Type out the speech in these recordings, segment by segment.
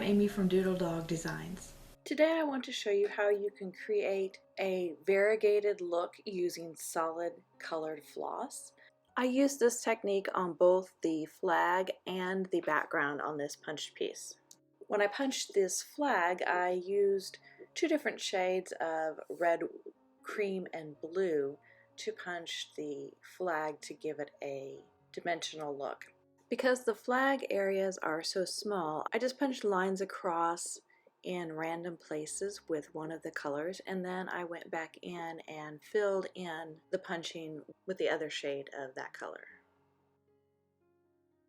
Amy from Doodle Dog Designs. Today I want to show you how you can create a variegated look using solid colored floss. I used this technique on both the flag and the background on this punched piece. When I punched this flag, I used two different shades of red, cream, and blue to punch the flag to give it a dimensional look. Because the flag areas are so small, I just punched lines across in random places with one of the colors, and then I went back in and filled in the punching with the other shade of that color.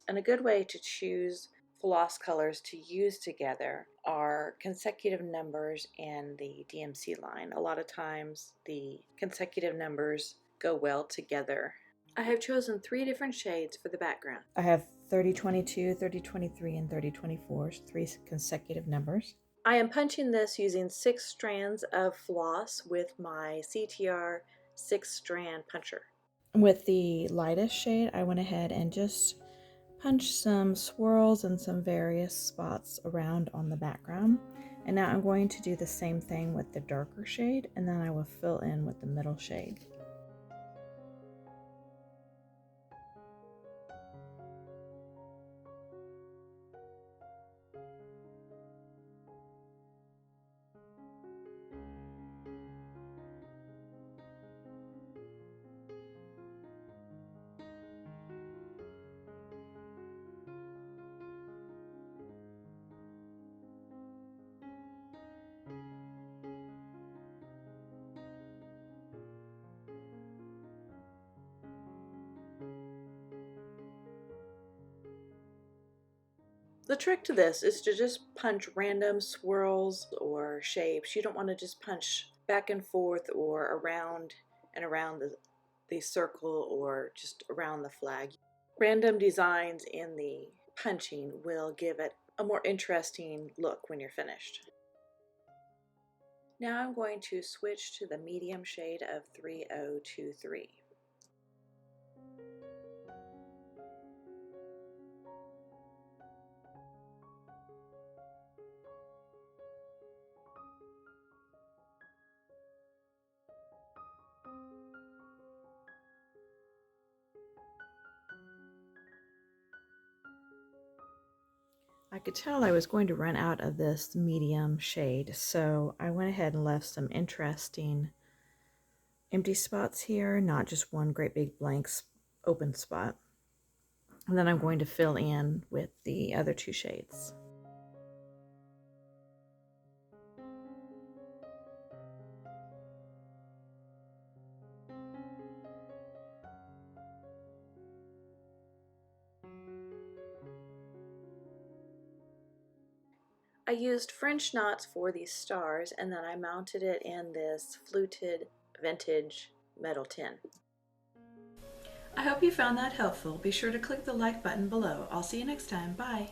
And a good way to choose floss colors to use together are consecutive numbers in the DMC line. A lot of times the consecutive numbers go well together. I have chosen 3 different shades for the background. I have 3022, 3023, and 3024, 3 consecutive numbers. I am punching this using 6 strands of floss with my CTR 6-strand puncher. With the lightest shade, I went ahead and just punched some swirls and some various spots around on the background. And now I'm going to do the same thing with the darker shade, and then I will fill in with the middle shade. The trick to this is to just punch random swirls or shapes. You don't want to just punch back and forth or around and around the circle or just around the flag. Random designs in the punching will give it a more interesting look when you're finished. Now I'm going to switch to the medium shade of 3023. I could tell I was going to run out of this medium shade, so I went ahead and left some interesting empty spots here, not just one great big blank open spot. And then I'm going to fill in with the other 2 shades. I used French knots for these stars, and then I mounted it in this fluted vintage metal tin. I hope you found that helpful. Be sure to click the like button below. I'll see you next time. Bye!